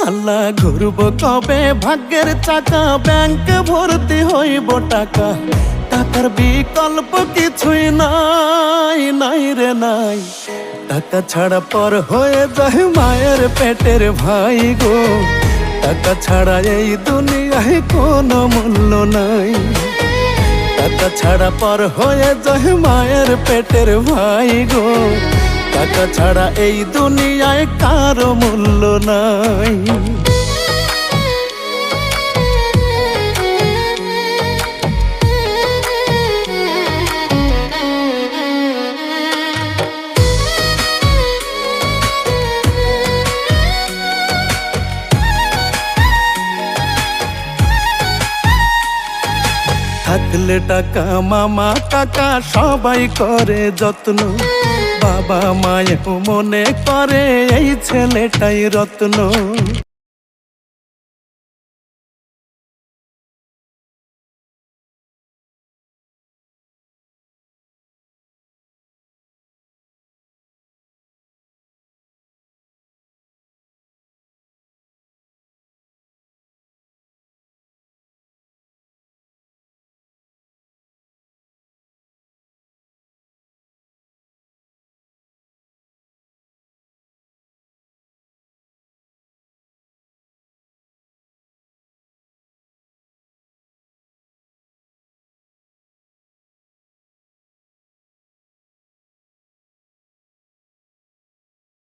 আল্লাহ ঘুরব কবে ভাগ্যের চাকা, ব্যাংক ভর্তি হইব টাকা, টাকার বিকল্প কিছুই নাই, নাই রে নাই। টাকা ছাড়া পর হয়ে যায় মায়ের পেটের ভাই গো, টাকা ছাড়া এই দুনিয়ায় কোনো মূল্য নাই। টাকা ছাড়া পর হয়ে যায় মায়ের পেটের ভাই গো, টাকা ছাড়া এই দুনিয়ায় কারো মূল্য নাই। থাকলে টাকা মামা কাকা সবাই করে যত্ন, বাবা মায়েও মনে করে এই ছেলেটাই রত্ন।